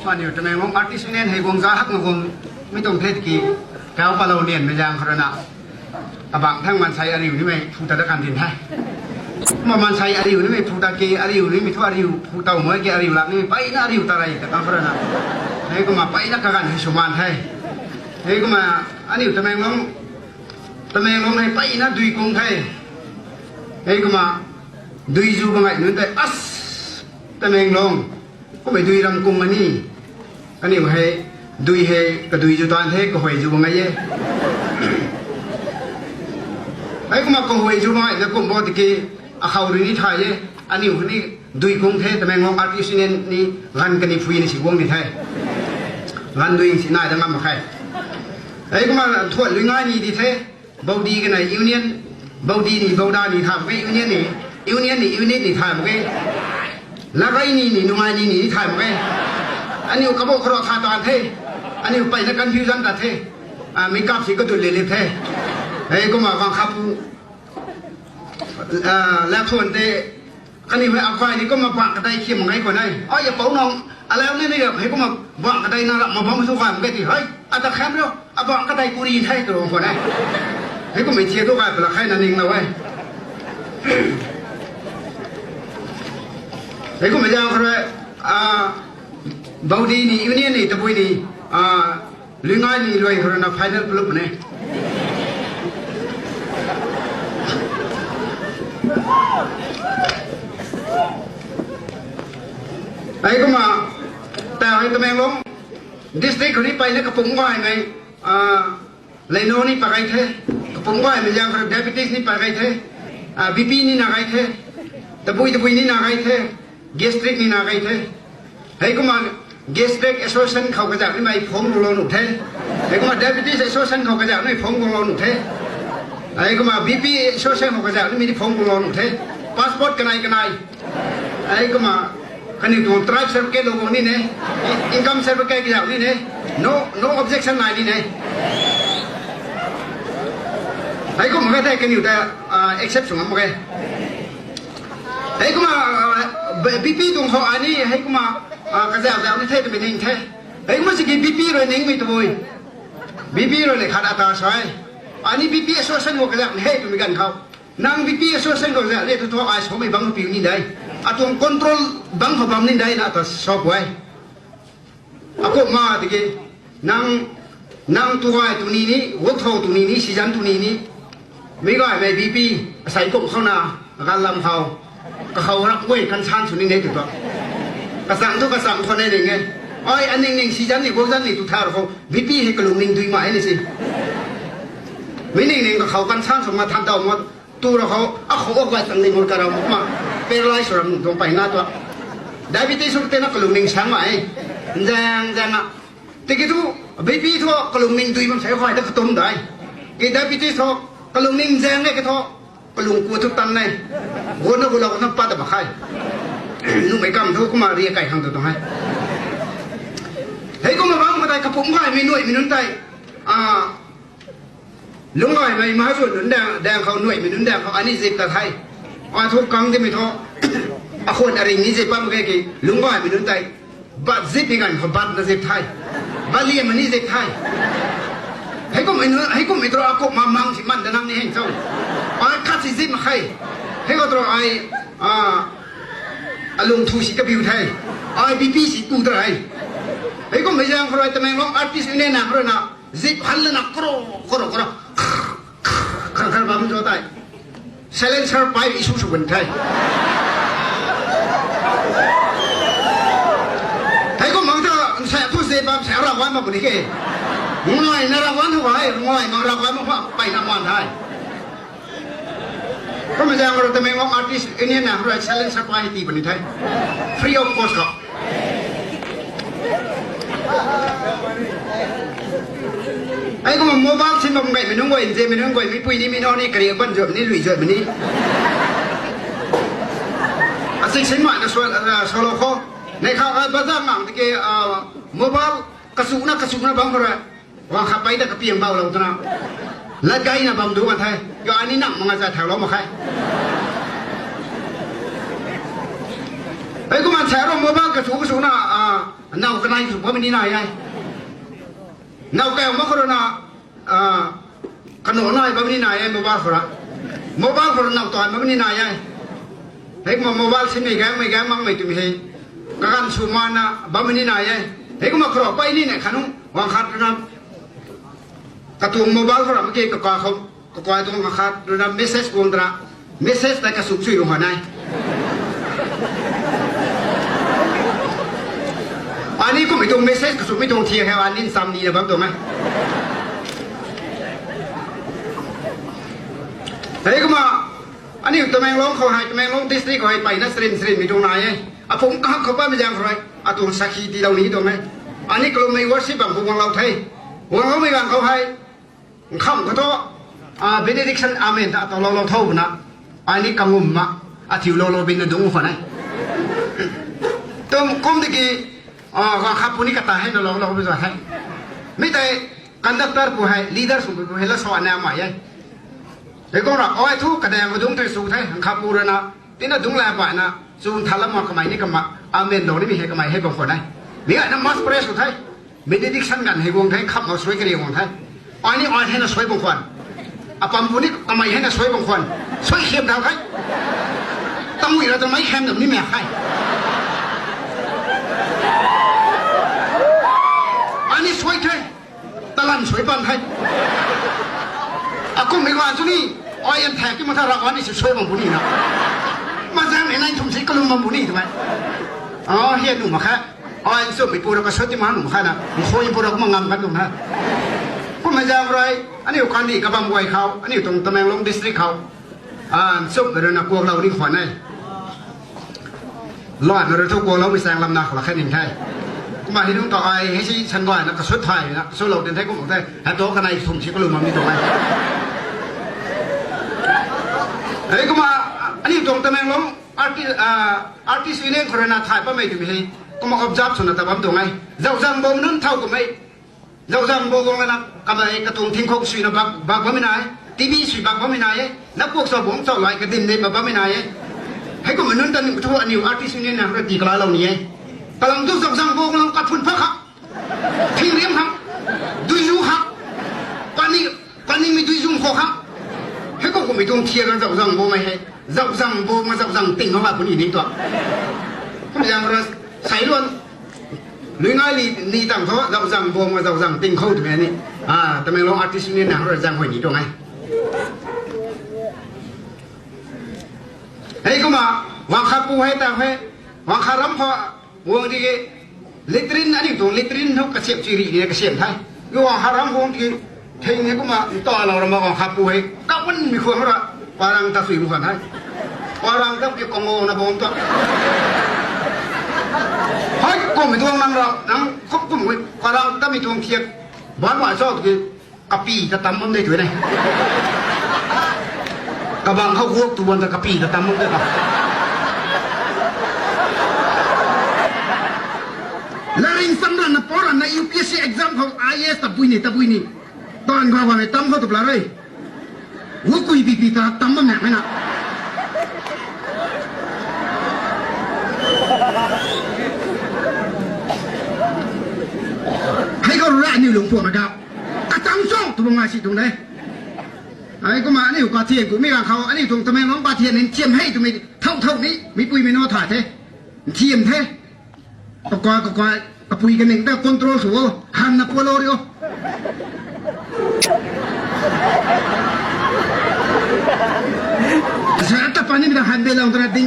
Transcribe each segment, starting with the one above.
วันนี้จะแมงลงอาร์ติสเนียนให้วงจ้าฮักงงไม่ต้องเทศกีแก้วปลาโลเนียนไม่ยางครณะบางทั้งมันใช้อาริวนี่ไม่ผู้ตะการดินให้มันใช้อาริวนี่ไม่ผู้ตะเกอาริวนี่ไม่ทั่วอาริวผู้เต่าเมื่อเกอาริวหลักนี่ไปน่าอาริวตะไรแต่การครณะให้ก็มาไปนักการให้สมานให้ให้ก็มาอาริวจะแมงลงให้ไปน่าดุยกงให้ให้ก็มาดุยจูบางไงนั่นแต่อัสจะแมงลงก็ไปดุยรังกงอันนี้ให้ดุยให้ก็ดุยจูตอนเทก็หอยจูบางไงเย่ไอ้ก็มาก็หอยจูบางไงแล้วก็บอกที่อาเขาเรื่องนี้ไทยเย่อันนี้คนนี้ดุยกงเทแต่แมงลงอาร์ติสเนียนนี่รันกันนี่ฟุยนี่สิวงนี่ไทยรันดุยสิน่าจะงามมาใครไอ้ก็มาทวดหรือง่ายนี่ดีเทบาวดีกันไหนยูเนียนบาวดีนี่บาวดานี่ทำไปยูเนียนนี่ทำไปแล้วก็นี่นุ่งนี่ทำไปอันนี้ก็บอกครอทาตานเทอันนี้ไปนักการฟิวชั่นตัดเทไม่กลับสิก็ตัวเล็กเทไอ้ก็มาฟังขับแล้วทวนเตอันนี้ไปเอาไฟนี่ก็มาบังกระไดเขี้ยมไงก่อนได้อ๋ออย่าเป่าน้องอะไรนี่นี่แบบให้ก็มาบังกระไดน่ารักมาบังมาสู้ความกันที่เฮ้ยอาตะแคมแล้วบังกระไดกุรีไทยตัวก่อนได้ให้ก็ไม่เชียร์ตัวกันเป็นละใครนั่นเองนะเว้ยให้ก็ไม่ยาวครับบาวดีนี่ยูเนียนนี่ตะบุยนี่หรือง่ายนี่รวยคนนั้นไฟนอลปลุกเนี่ยไอ้ก็มาแต่ไอ้ตะแมงลงดิสตริกคนนี้ไปเนี่ยกระปุกง่ายไงเลโนนี่ไปไงเท่กระปุกง่ายไม่ยังครับเดบิติสนี่ไปไงเท่บีพีนี่นาไงเท่ตะบุยนี่นาไงเท่เกสตริกนี่นาไงเท่ไอ้ก็มาเกสตริกแอสโซเชนเขากระจายนี่ไม่พงโลนุเท่ไอ้ก็มาเดบิติสแอสโซเชนเขากระจายนี่พงโลนุเท่ไอ้ก็มาบีพีแอสโซเชนเขากระจายนี่มีพงโลนุเท่พาสปอร์ตกันไหนไอ้ก็มาkan itu tribe certificate logo ni ne income certificate kita ni ne no objection lah ni ne hai ko maga ta kan itu exception maga hai ko ma bp tung ho ani hai ko ma ka ja ni the ni the hai ko si bp ro ning mi tu boy bp ro le khat ata sai ani bp association ho ka ja he tu mi kan khau nang bp association ko ja le tu ai so mai bang pi ni dai atong kontrol bang habam ni dai na atas shop wai ako ma dige nang tuai tu ni work thau tu ni season tu ni mi ga mai bp sai ko khau na ga lam khau ka khau rak wei kan chan su ni ne tu to ka sang ko ne nge oi an ning season ni ko jan ni tu thar ko bp he ka lung ning tui ma ai ni si mi ning ka khau kan chan su ma tham dau ma tu ra khau a khau ok wa sang ni mur ka ra ma pero ay suram dong pa ina to diabetes uk tena kalungning sang ai jang tikitu baby tho kalungning tui mam sai khoi ta khatom dai ke diabetes tho kalungning jang ne ke tho kalung ku thu tan này gona gula na pa ta ba khai nu mai kam tho kuma ri kai hang to hai hei ko ma bang ma dai ka pum khai mi nuôi mi nun tai lung ngoi mai ma so nun dang khau nuôi mi nun dang khau ani zip ta thaiทุกครั้งที่ไม่ท้อคนอะไรนี้จะปั้มแก่กี่ลุงก็ให้ไปนุ่นใจบัดซิปยังไงเขาบัดจะซิปไทยบัดเลี้ยมันนี่ซิปไทยให้ก็ไม่ตัวก็มามังสิมันจะนั่งนี่เห็นเจ้าคัดสิซิปมาใครให้ก็ตัวลุงทูสิกับบิวไทยบีพีสิกูตัวไให้ก็ไม่ยังใครแต่แมงร้องอาร์ติสต์เนี่ยนะเพราะนะซิปหันเลยนะกรอขันบ้ามันจะตายsilencer pipe isu sebentar. Tapi kau mangsa saya tu sebab saya rawan apa ni ke? Ngoi narawan tu hai, ngoi narawan apa pai naman hai. Kau macam orang tu memang artis ini nak orang silencer pipe ti bani hai. Free of cost kau. Ai có một mobile xin một ngày mình không quay gì mình không quay mình quỳ đi mình đi cái quan trọng này lụy rồi mình đi sinh mạng là solo kho này khao bây giờ mạng thì cái mobile cái số nó bấm vào rồi hoàng khắp bay đã cái piềng bao lâu thế nào lá cây là bấm đúng mà thay do anh ấy nặng mà ra thảo lắm mà khai ไอ้กูมันแฉรมบ้ากระสูน่ะเน่ากันไหนสุภาพนี่นายไงเน่าแก้วมะขรุณาขนมน้อยบ้านี่นายไอ้โมบ้าขรุณโมบ้าขรุณเน่าต่อยบ้านี่นายไงไอ้กูโมบ้าสิไม่แกงมั่งไม่ตุ้มเฮกันสุมานะบ้านี่นายไงไอ้กูมาขรบไปนี่เนี่ยขนมวางขัดนะกระตุ้งโมบ้าขรุณเมื่อกี้ก็เขาก็ไอ้ตุ้งขัดนะเมสเซจกูตระเมสเซจแต่กระสุกช่วยหัวไหนอันนี้ก็ไม่ตรงเมสเซจก็สุดไม่ตรงเทียแค่อันนี้ซ้ำนี่นะบ้างตรงไหมเฮ้ยก็มาอันนี้ตะแมงล้องเขาให้ตะแมงล้องดิสตริกเขาให้ไปนะสรินมีตรงไหนผมก็เขาไปไม่ยังไรตรงสักขีที่เรานี้ตรงไหนอันนี้กลุ่มไม่วัดสิบังพวกเราไทยพวกเราไม่บังเขาให้คำก็ต้องbenediction amen ตอนเราเท่านะอันนี้กังวลมากที่เราเป็นดงฝันไงตรงกลุ่มที่กี่ว่าขับปุ่นนี่ก็ตายให้เราไปจ่ายให้ไม่แต่กันดักเตอร์ผู้ให้ลีดเดอร์สุดผู้ให้ละสอนแนวใหม่ยังเด็กก็รักเอาไอ้ทุกกระแดงมาดุงที่สุดให้ขับปุ่นนะที่นั่นดุงแลบ่ายนะสุนทรมากระไมนี่ก็มาอาเมนโดนี่มีให้กระไมให้บางคนได้มีอะไรน้ำมัสเปรสสุดให้เบนเดดิกชันกันให้วงไทยขับมาสวยกันเองวงไทยอันนี้อันให้น่าสวยบางคนอาปั๊มปุ่นนี่กระไมให้น่าสวยบางคนสวยเข้มดาวใครตั้งวิเราจะไม่เข้มแบบนี้แม่ใครอันนี้สวยใช่ตะลันสวยปันใครอากุ้งไม่ว่าจุนี่ออยแทกที่มาถ้ารักวันนี้สวยบางปุ่นนี่นะมาแซงในนั้นทุ่มสีกลุ่มบางปุ่นนี่ทำไมอ๋อเฮียหนุ่มมาแค่ออยส้มไปปูเราก็สวยที่มาหนุ่มแค่น่ะมันโคยปูเราก็มางำกันตรงนั้นก็ไม่ยากไรอันนี้การดีกับบางวัยเขาอันนี้ตรงตะแมงลงดิสตริกเขาส้มไปเรื่องนักกวงเรานี่ขวัญไงรอดเราทุกกวงเราไปแซงลำนาขลักแค่หนึ่งใช่มาที่นุ่งต่อไอ้ให้ชี้ฉันก่อนนะก็สุดท้ายนะสุดเราเดินไทยก็บอกได้แต่ตัวกันในทุ่มชีก็ลืมมันมีตรงไหนเฮ้ยก็มาอันนี้ตรงตะแมงล้มartist union คนนั้นถ่ายป้าไม่ถึงให้ก็มา observe ส่วนแต่ปั๊มตรงไหนเจ้าจังบ่มนั้นเท่ากับไม่เจ้าจังบ่กงแล้วนะกับไอ้กระตุ้งทิ้งโคกสุยนะบักป้าไม่นายทีวีสุยบักป้าไม่นายนักพวกสาวผมสาวลายกระดิ่งเลยป้าไม่นายให้ก็เหมือนนั้นตอนนี้ทั่วอันนี้ artist union นะเราตีกลาเราเนี่ยกำลังดูสังโบกำลังกัดฝุ่นพักครับทิ้งเลี้ยงครับดุยยูครับตอนนี้มีดุยยูโคครับให้ก็คงไม่ต้องเทียกันสังโบไม่ให้สังโบมาสังติ่งเขาว่าคนอื่นนี่ตัวก็อย่างเราใส่ล้วนหรือง่ายลีต่างเขาสังโบมาสังติ่งเขาถึงไงนี่แต่ไม่ลองอาร์ติสต์นี่นะเราสังหัวนี่ตัวไงให้ก็มาวางขาปูให้ต่างให้วางขารำพอวงที่ลิตรินอันนี้ตัวลิตรินเขากระเสียบจีรีเนี่ยกระเสียบไทยก็วางหารำวงที่เทงเนี่ยก็มาต่อเรามาวางขาปูให้ก็มันมีคนเขาละปารังตาสุยมุขันให้ปารังต้องเก็บกองโง่นะผมตัวเฮ้ยก็ไม่ตัวนั่งเรานั่งคบกุ่มไว้ปารังถ้ามีตัวเทียบบ้านว่าชอบคือกะปีจะตำมันได้ถือไงกระบังเขาควบตัวบนกะปีจะตำมันได้ปะLaring samran na poran na UPSC exam kau IAS tapuy ni Tuan kau kau tam kau tu pelarai Wukui pipi ta tam mana mana Hai kau rak ni lung puak agak Kacang sok tu mengasih tu deh Hai kau mana ni kau tiang kau merang kau ani tu temen long kau tiang ni ciam hai tu mi thau ni mi pui mi no thả thế ciam thếก็ปุยกันเองแต่คอนโทรลสูงหันนับวัวโลดิโอsaya tak pandai dah handle orang tu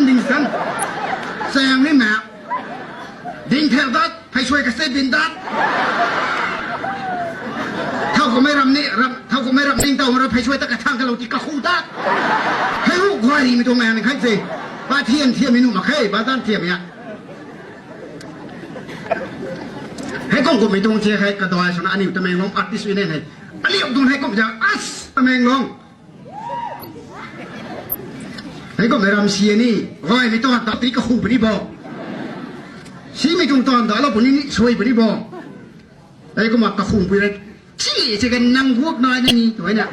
ding san saya ni mak ding terdat ให้ช่วยกันเซบินดัดเท่าก็ไม่รำนี่เท่าก็ไม่รำนิ่งเท่าเราให้ช่วยตะกระทั่งกันเราที่กระคูดัดให้ลูกควายมีตัวแมนนี่ใครสิบ้าเทียมมีหนุ่มมาเคยบ้าด้านเทียมเนี่ยให้กองกูไม่ต้องเชียร์ให้กระดอยชนะอันนี้ตะแมงลงอาร์ติสต์วินเนอร์ให้อันนี้ต้องให้กองจะอัสตะแมงลงให้กองไม่รำเชียร์นี่ร้อยไม่ต้องตัดตีกระคูปนี่บอกชีไม่ต้องตอนแต่เราปุ่นนี่ช่วยปนี่บอกให้กองมากระคูไปเลยชี้จะกันนั่งพวกน้อยนี่ตัวเนี่ย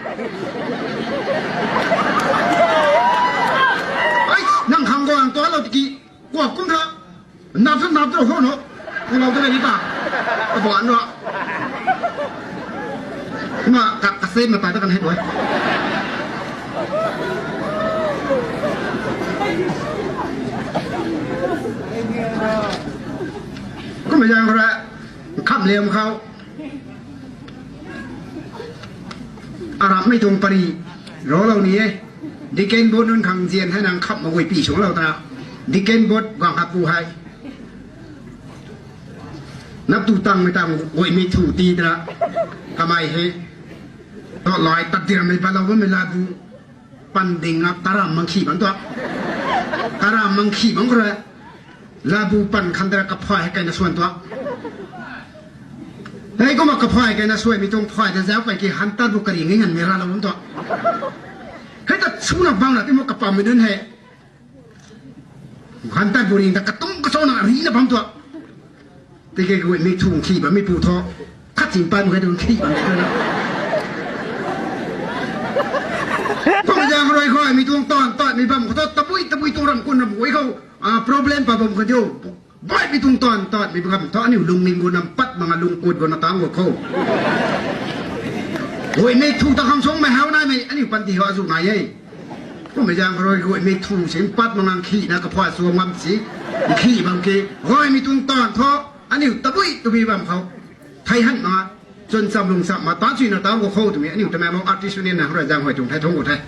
ไอ้นั่งขังกองตัวเราตะกี้ก กว่ากุ้งเถอะนับตัวเขาเนาะเราจะได้ดีป่ะบอกอันเนาะมากระเซ็นมาตายด้วยกันให้ด้วยก็ไม่ยังเขาละขับเลี้ยมเขาอารับไม่ตรงปรีรอเรานี้ดิเกนบดนั้นขังเจียนให้นางขับมาไว้ปีของเราตาดิเกนบดวางขับปูให้นับตูตังไม่ตังไว้ไม่ถูกตีนะทำไมเฮตลอยตัดเดียร์ไม่พอเราไม่ลาบูปันดิ่งนับตารามังคีบันตัวตารามังคีบังก็เลยลาบูปันคันเดรกับพ่อให้กันส่วนตัวเฮ้ยก็มากับพ่อให้กันส่วนมีตรงพ่อจะเจ้าไปกี่ฮันตันบุกรีเงินมีราเราบันตัวเฮ้ยแต่สู้นับบังนะที่มันกับปั๊มไม่เดินให้ฮันตันบุรีแต่กระตุ้งกระโจนอะไรนะบังตัวแต่แกก็ไม่ทุ่งขี้แบบไม่ปูท้อคัดสินไปมันก็โดนขี้แบบนั้นนะพอจะอะไรค่อยมีตัวตอนมีปั๊มเขาตะปุยตัวรำกุนรำหวยเขาproblem ปั๊มเขาโย่บ่อยมีตัวตอนมีปั๊มตอนนี้ลุงนิงกุนำปัดมังลุงกุดกุนตางหัวเขาโอ้ยไม่ถูกตะคำสงไม่หาวได้ไหมอันนี้ปันตีเขาสุกไหนยัยพอจะอะไรค่อยไม่ถูกเสียงปัดมังขี้นะก็พอสวมมันสีขี้บางทีค่อยมีตัวตอนท้ออันนี้ตะปุยตัวมีแบบเขาไทยหันมาจนสำลงสับมาตอนชีนตาหัวเขาตัวนี้อันนี้ทำไมมองอาร์ติสต์เนี่ยนะเราจะหอยจงไทยท้องหัวไทย